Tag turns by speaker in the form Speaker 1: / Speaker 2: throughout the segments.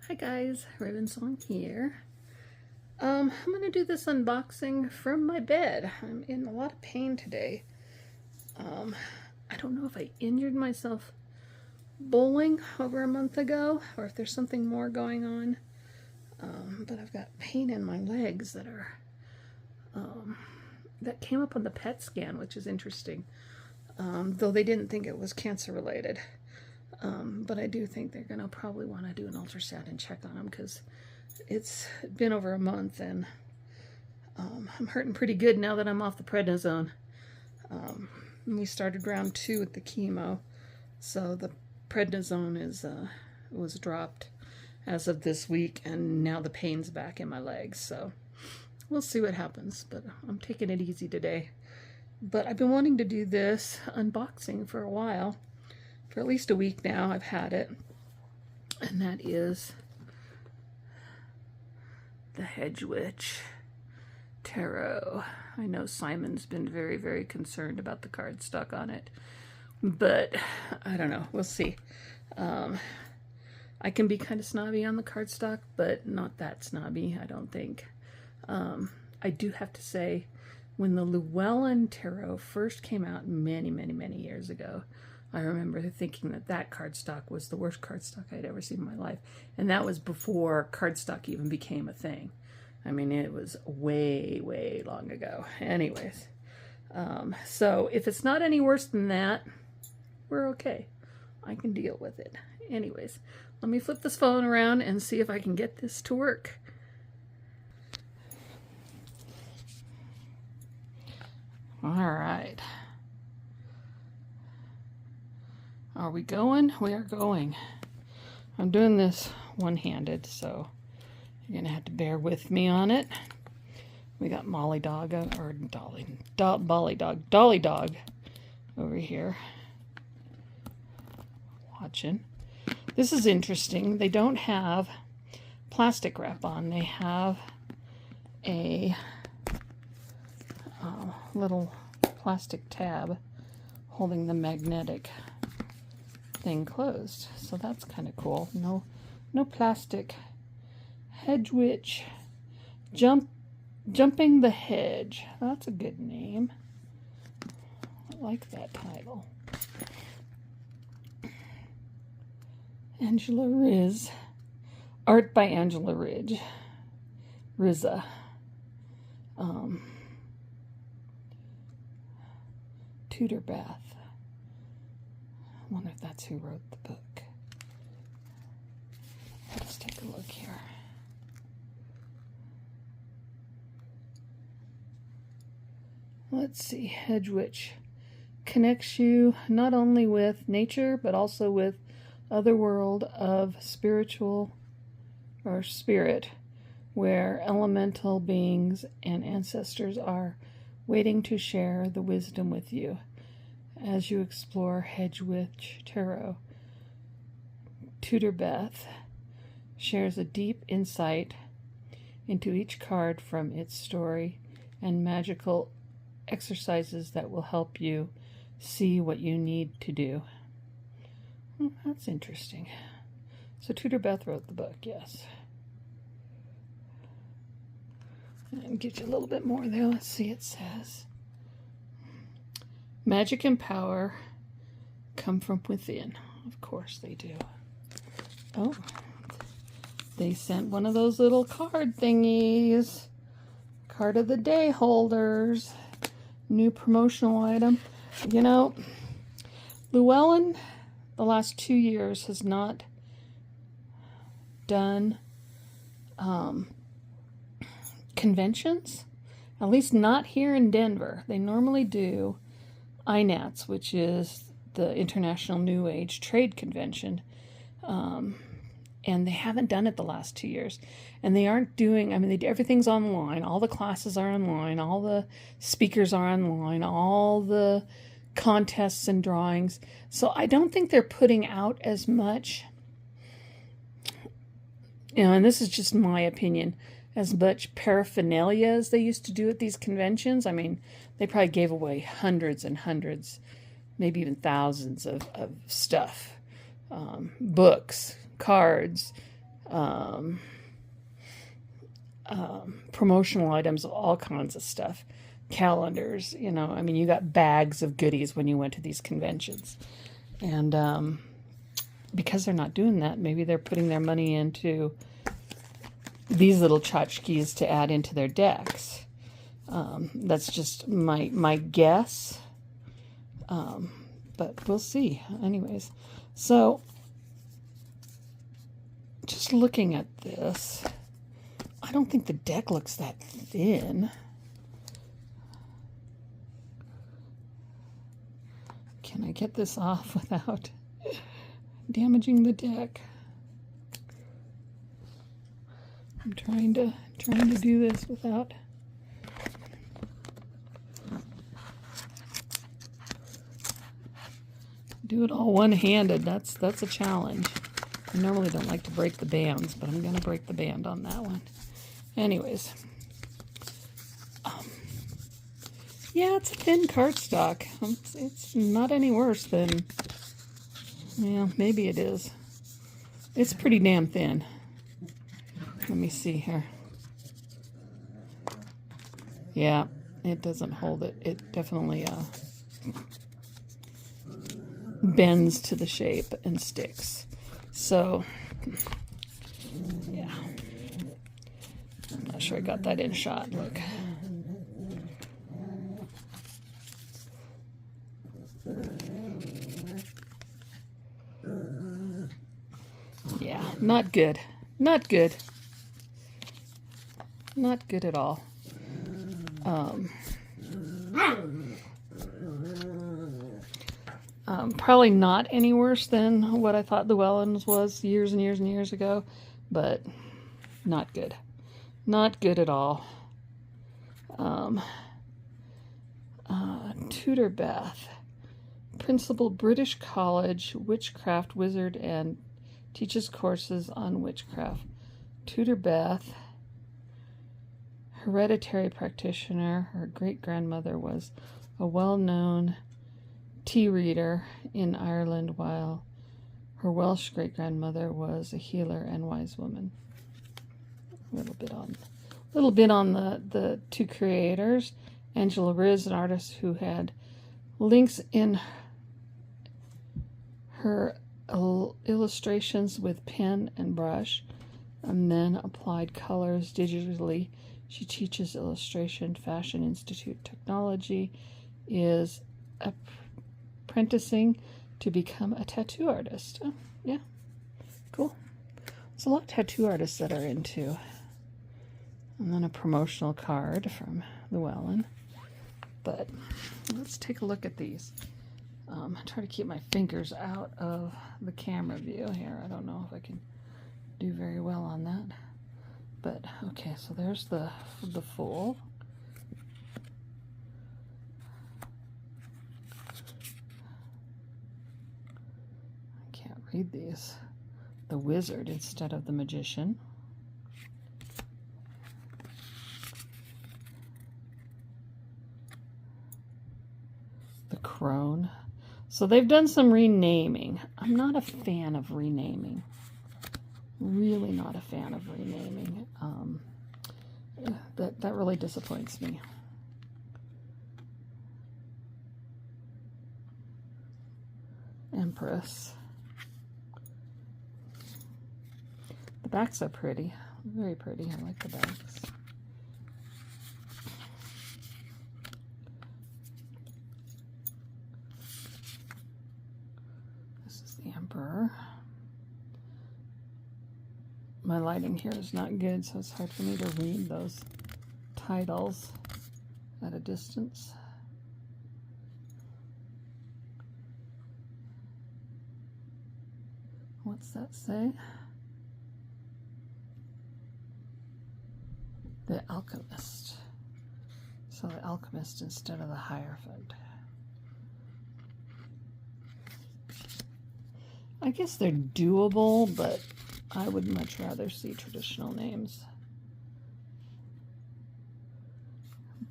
Speaker 1: Hi guys, Raven Song here. I'm gonna do this unboxing from my bed. I'm in a lot of pain today. I don't know if I injured myself bowling over a month ago or if there's something more going on. But I've got pain in my legs that are that came up on the PET scan, which is interesting. Though they didn't think it was cancer related. But I do think they're going to probably want to do an ultrasound and check on them because it's been over a month and I'm hurting pretty good now that I'm off the prednisone. We started round 2 with the chemo, so the prednisone was dropped as of this week, and now the pain's back in my legs, so we'll see what happens, but I'm taking it easy today. But I've been wanting to do this unboxing for a while. For at least a week now I've had it, and that is the Hedgwitch Tarot. I know Simon's been very, very concerned about the cardstock on it, but I don't know, we'll see. I can be kind of snobby on the cardstock, but not that snobby, I don't think. I do have to say, when the Llewellyn Tarot first came out many, many, many years ago, I remember thinking that that cardstock was the worst cardstock I'd ever seen in my life. And that was before cardstock even became a thing. I mean, it was way, way long ago. Anyways, so if it's not any worse than that, we're okay. I can deal with it. Anyways, let me flip this phone around and see if I can get this to work. All right. Are we going? We are going. I'm doing this one-handed, so you're gonna have to bear with me on it. We got Molly Dog, or Dolly Dog over here watching. This is interesting. They don't have plastic wrap on. They have a little plastic tab holding the magnetic thing closed, so that's kind of cool. No plastic. Hedgwitch, jumping the hedge. That's a good name. I like that title. Angela Riz, art by Angela Rizza. Tudor Bath. I wonder if that's who wrote the book. Let's take a look here. Let's see. Hedgwitch connects you not only with nature, but also with other world of spiritual or spirit, where elemental beings and ancestors are waiting to share the wisdom with you. As you explore Hedgwitch Tarot, Tudor Beth shares a deep insight into each card from its story and magical exercises that will help you see what you need to do. That's interesting. So Tudor Beth wrote the book, yes. And get you a little bit more there. Let's see, it says, magic and power come from within. Of course they do. Oh, they sent one of those little card thingies. Card of the day holders. New promotional item. You know, Llewellyn, the last 2 years, has not done conventions. At least not here in Denver. They normally do INATS, which is the International New Age Trade Convention, and they haven't done it the last 2 years. And they aren't doing, I mean, everything's online. All the classes are online. All the speakers are online. All the contests and drawings. So I don't think they're putting out as much, and this is just my opinion, as much paraphernalia as they used to do at these conventions. I mean, they probably gave away hundreds and hundreds, maybe even thousands of stuff. Books, cards, um, promotional items, all kinds of stuff, calendars, you know. I mean, you got bags of goodies when you went to these conventions. And because they're not doing that, maybe they're putting their money into these little tchotchkes to add into their decks. That's just my guess. But we'll see. Anyways, so just looking at this, I don't think the deck looks that thin. Can I get this off without damaging the deck? I'm trying to do this without. Do it all one-handed. That's a challenge. I normally don't like to break the bands, but I'm going to break the band on that one. Anyways. Yeah, it's a thin cardstock. It's not any worse than... Well, maybe it is. It's pretty damn thin. Let me see here. Yeah, it doesn't hold it. It definitely bends to the shape and sticks. So, yeah. I'm not sure I got that in shot. Look. Yeah, not good. Not good. Not good at all. Probably not any worse than what I thought Llewellyn's was years and years and years ago, but not good. Not good at all. Tudor Bath. Principal British College, witchcraft wizard, and teaches courses on witchcraft. Tudor Bath, hereditary practitioner. Her great-grandmother was a well-known tea reader in Ireland, while her Welsh great-grandmother was a healer and wise woman. A little bit on the two creators. Angela Riz, an artist who had links in her illustrations with pen and brush, and then applied colors digitally. She teaches illustration, Fashion Institute technology, is apprenticing to become a tattoo artist. Oh, yeah, cool. There's a lot of tattoo artists that are into. And then a promotional card from Llewellyn. But let's take a look at these. Try to keep my fingers out of the camera view here. I don't know if I can do very well on that. But okay, so there's the full. I can't read these. The wizard instead of the magician. The crone. So they've done some renaming. I'm not a fan of renaming. Really not a fan of renaming. That really disappoints me. Empress. The backs are pretty. Very pretty. I like the backs. This is the Emperor. My lighting here is not good, so it's hard for me to read those titles at a distance. What's that say? The Alchemist. So the Alchemist instead of the Hierophant. I guess they're doable, but I would much rather see traditional names.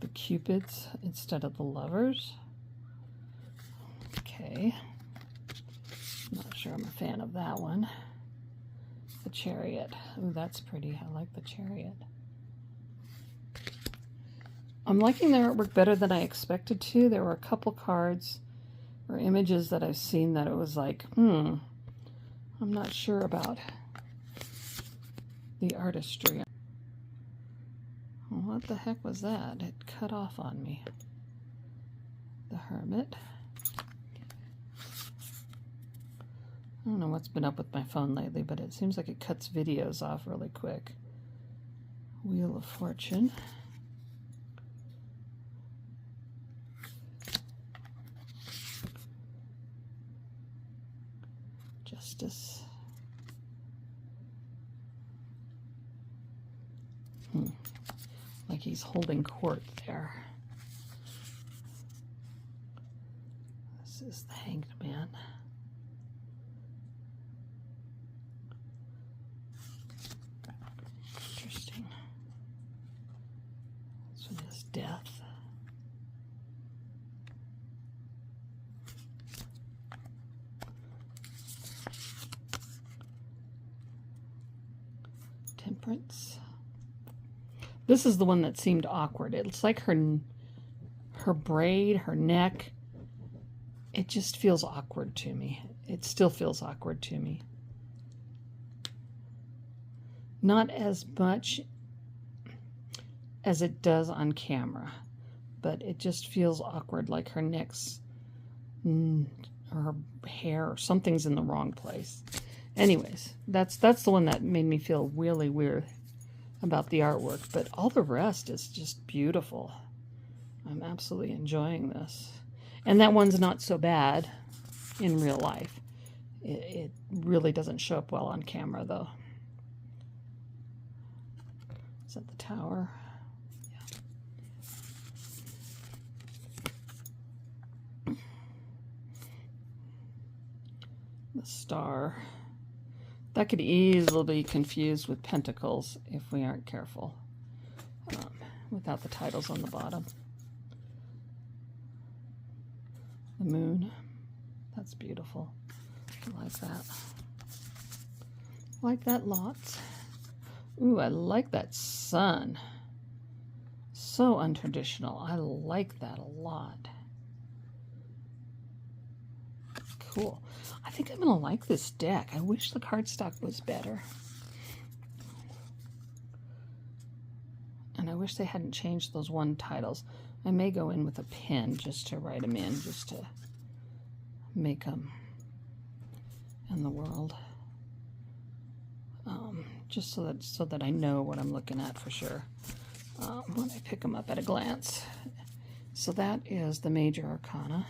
Speaker 1: The Cupids instead of the Lovers. Okay. Not sure I'm a fan of that one. The Chariot. Ooh, that's pretty. I like the Chariot. I'm liking the artwork better than I expected to. There were a couple cards or images that I've seen that it was like, I'm not sure about the artistry. What the heck was that? It cut off on me. The Hermit. I don't know what's been up with my phone lately, but it seems like it cuts videos off really quick. Wheel of Fortune. Justice. Like he's holding court there. This is the Hanged Man. Interesting. This one is Death. Temperance. This is the one that seemed awkward. It's like her braid, her neck. It just feels awkward to me. It still feels awkward to me. Not as much as it does on camera, but it just feels awkward, like her neck's, or her hair, or something's in the wrong place. Anyways, that's the one that made me feel really weird about the artwork, but all the rest is just beautiful. I'm absolutely enjoying this. And that one's not so bad in real life. It really doesn't show up well on camera, though. Is that the Tower? Yeah. The Star. That could easily be confused with Pentacles if we aren't careful, without the titles on the bottom. The Moon. That's beautiful. I like that. I like that lots. Ooh, I like that Sun. So untraditional. I like that a lot. Cool. I think I'm going to like this deck. I wish the cardstock was better. And I wish they hadn't changed those one titles. I may go in with a pen just to write them in, just to make them in the world. Just so that I know what I'm looking at for sure when I pick them up at a glance. So that is the Major Arcana.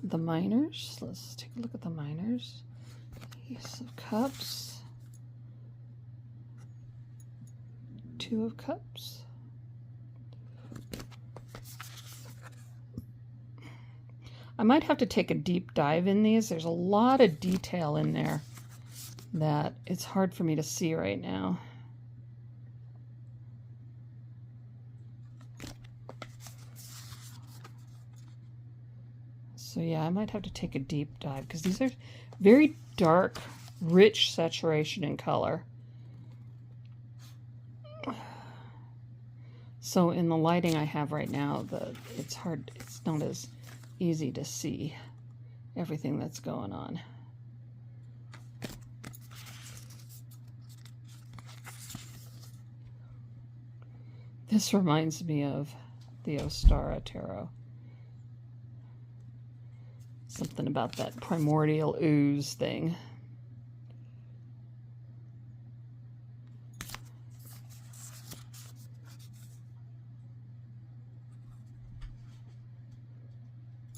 Speaker 1: The Minors. Let's take a look at the Minors. Ace of Cups. Two of Cups. I might have to take a deep dive in these. There's a lot of detail in there that it's hard for me to see right now. So yeah, I might have to take a deep dive because these are very dark, rich saturation in color. So in the lighting I have right now, it's not as easy to see everything that's going on. This reminds me of the Ostara Tarot. Something about that primordial ooze thing.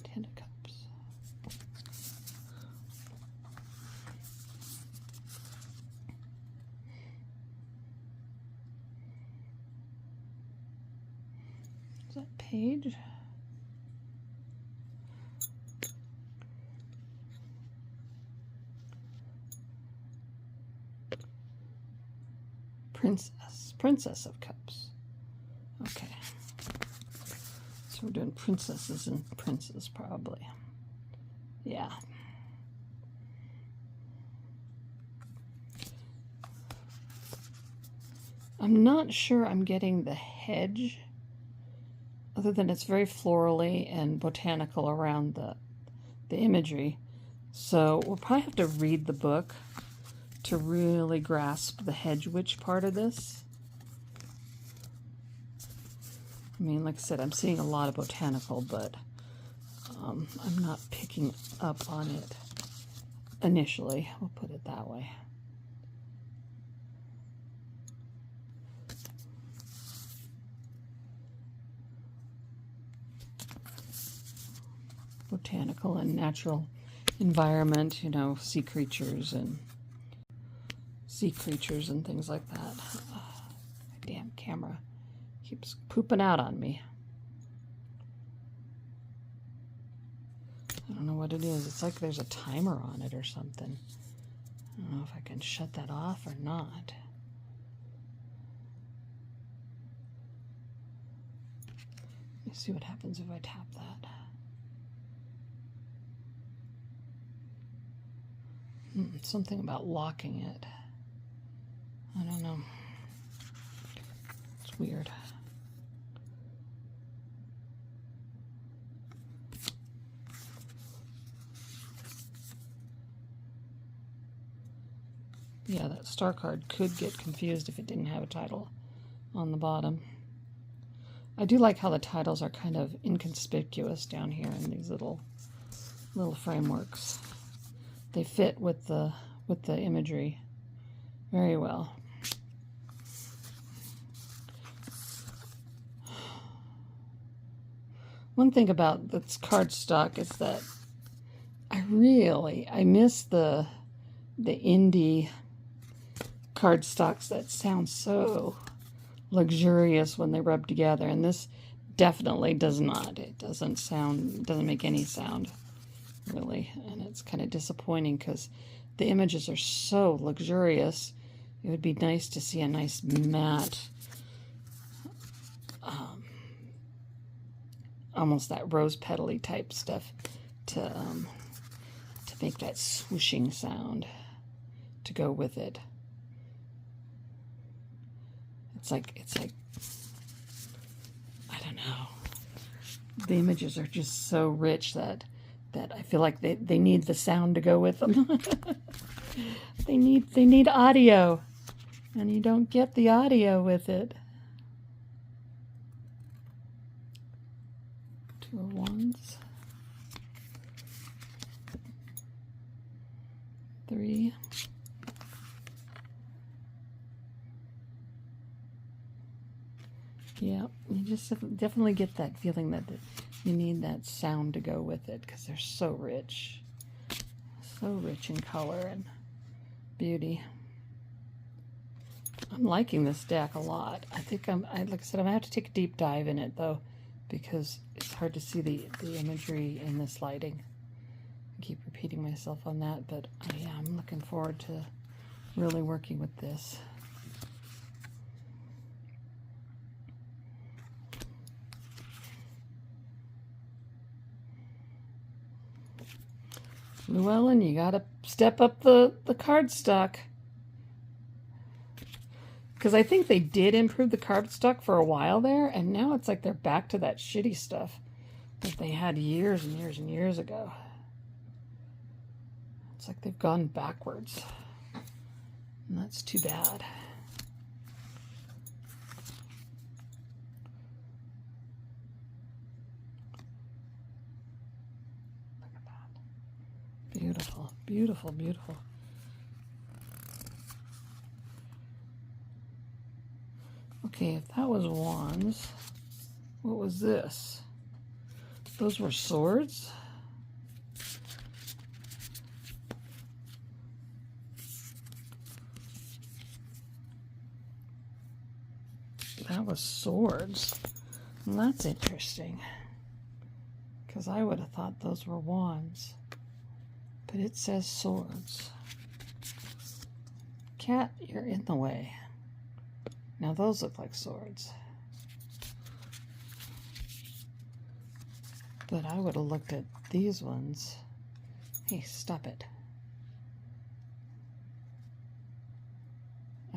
Speaker 1: Ten of Cups. Is that Page? Princess of Cups. Okay. So we're doing princesses and princes, probably. Yeah. I'm not sure I'm getting the hedge, other than it's very florally and botanical around the imagery. So we'll probably have to read the book to really grasp the Hedgwitch part of this. I mean, like I said, I'm seeing a lot of botanical, but I'm not picking up on it initially. We'll put it that way. Botanical and natural environment, you know, sea creatures and things like that. Oh, my damn camera keeps pooping out on me. I don't know what it is. It's like there's a timer on it or something. I don't know if I can shut that off or not. Let me see what happens if I tap that. Something about locking it. I don't know. It's weird. Yeah, that star card could get confused if it didn't have a title on the bottom. I do like how the titles are kind of inconspicuous down here in these little frameworks. They fit with the imagery very well. One thing about this cardstock is that I miss the indie cardstocks that sound so luxurious when they rub together, and this definitely does not. It doesn't make any sound, really, and it's kind of disappointing because the images are so luxurious. It would be nice to see a nice matte, almost that rose petal-y type stuff to make that swooshing sound to go with it. It's like I don't know. The images are just so rich that I feel like they need the sound to go with them. they need audio, and you don't get the audio with it. 2 of Wands. 3. Yeah, you just definitely get that feeling that you need that sound to go with it because they're so rich in color and beauty. I'm liking this deck a lot. I think like I said, I'm gonna have to take a deep dive in it though, because it's hard to see the imagery in this lighting. I keep repeating myself on that, but yeah, I'm looking forward to really working with this. Llewellyn, you gotta step up the cardstock. Because I think they did improve the cardstock for a while there, and now it's like they're back to that shitty stuff that they had years and years and years ago. It's like they've gone backwards. And that's too bad. Beautiful, beautiful, beautiful. Okay, if that was wands, what was this? Those were swords? That was swords. Well, that's interesting, because I would have thought those were wands. But it says swords. Cat, you're in the way. Now those look like swords. But I would have looked at these ones. Hey, stop it.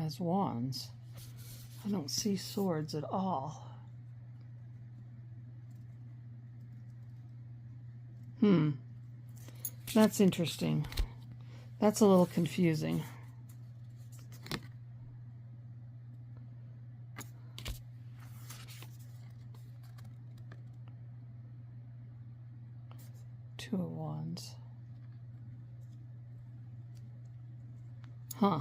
Speaker 1: As wands. I don't see swords at all. That's interesting. That's a little confusing. Two of Wands. Huh.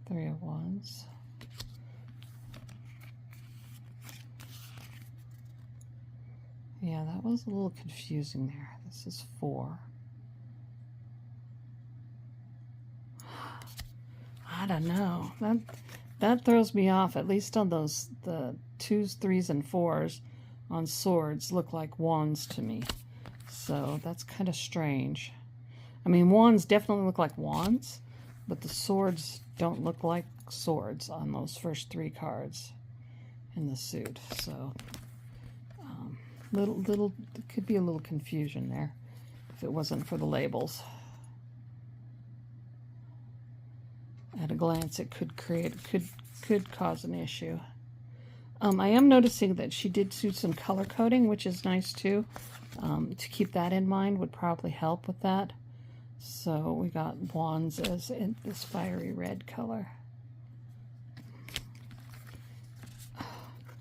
Speaker 1: Three of Wands. Yeah, that was a little confusing there. This is 4. I don't know. That throws me off. At least on those, the 2s, 3s, and 4s on swords look like wands to me. So that's kind of strange. I mean, wands definitely look like wands, but the swords don't look like swords on those first 3 cards in the suit. So little could be a little confusion there if it wasn't for the labels. At a glance, it could cause an issue. I am noticing that she did do some color coding, which is nice too. To keep that in mind would probably help with that. So we got wands as in this fiery red color.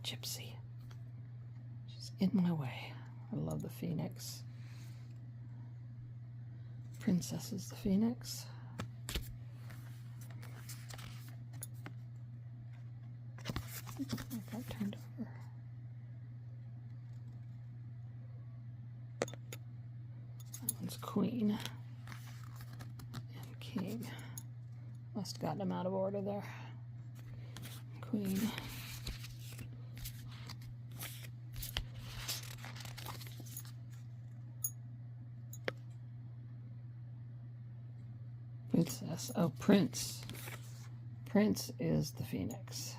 Speaker 1: Gypsy. She's in my way. I love the phoenix. Princess is the phoenix. I got turned over. That one's queen and king. Must have gotten them out of order there. Queen. Princess. Oh, prince. Prince is the phoenix.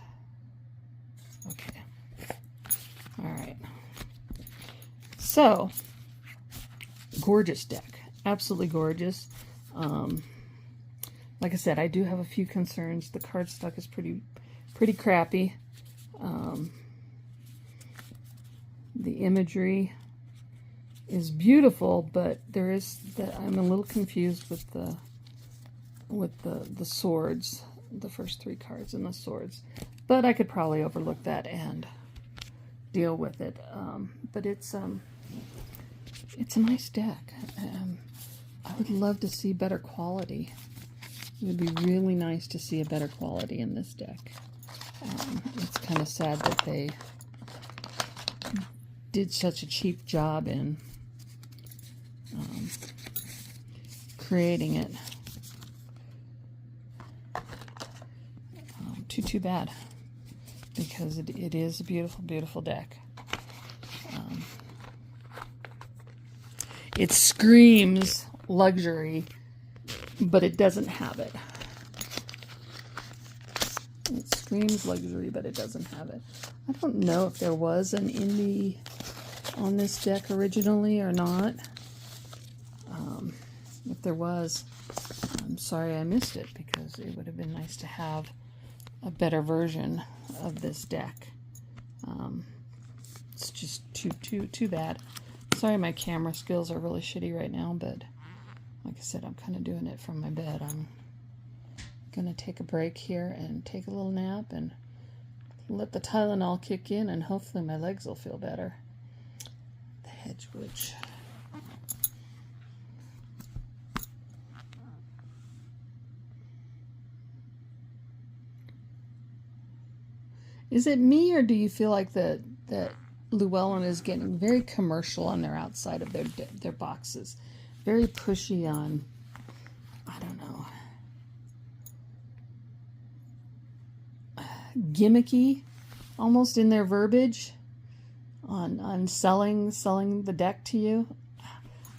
Speaker 1: Okay. All right. So, gorgeous deck. Absolutely gorgeous. Like I said, I do have a few concerns. The cardstock is pretty crappy. The imagery is beautiful, but there is that I'm a little confused with the swords, the first 3 cards and the swords. But I could probably overlook that and deal with it. But it's a nice deck. I would love to see better quality. It would be really nice to see a better quality in this deck. It's kind of sad that they did such a cheap job in creating it. Too bad, because it is a beautiful, beautiful deck. It screams luxury, but it doesn't have it. It screams luxury, but it doesn't have it. I don't know if there was an indie on this deck originally or not. If there was, I'm sorry I missed it, because it would have been nice to have a better version of this deck. It's just too bad. Sorry, my camera skills are really shitty right now, but like I said, I'm kind of doing it from my bed. I'm gonna take a break here and take a little nap and let the Tylenol kick in, and hopefully my legs will feel better. The Hedgwitch. Is it me, or do you feel like that Llewellyn is getting very commercial on their outside of their boxes? Very pushy on, I don't know, gimmicky almost in their verbiage on selling the deck to you.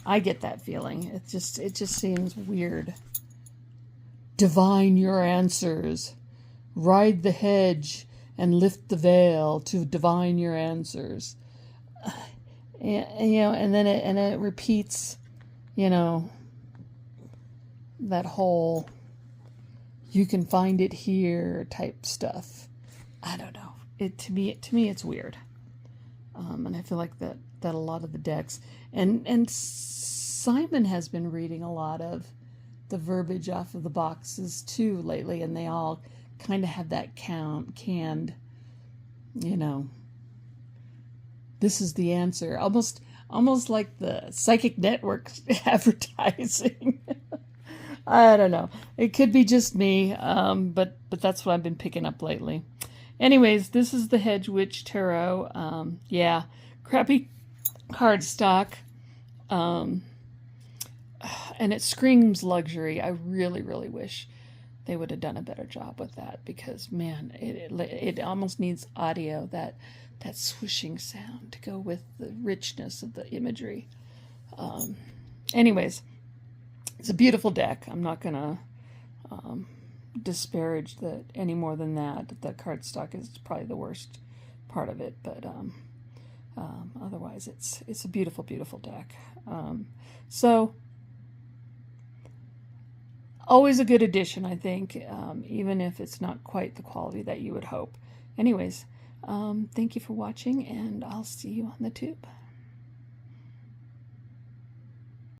Speaker 1: I get that feeling. It just seems weird. Divine your answers. Ride the hedge and lift the veil to divine your answers. And then it repeats, that whole you can find it here type stuff. I don't know. To me, it's weird. And I feel like that a lot of the decks, and Simon has been reading a lot of the verbiage off of the boxes too lately, and they all kind of have that canned, this is the answer, almost like the Psychic Network advertising. I don't know. It could be just me, but that's what I've been picking up lately. Anyways, this is the Hedgwitch Tarot. Yeah, crappy cardstock. And it screams luxury. I really, really wish they would have done a better job with that, because, man, it almost needs audio, that swooshing sound to go with the richness of the imagery. Anyways, it's a beautiful deck. I'm not going to disparage that any more than that. The cardstock is probably the worst part of it, but otherwise it's a beautiful, beautiful deck. So always a good addition, I think, even if it's not quite the quality that you would hope. Anyways, thank you for watching, and I'll see you on the tube.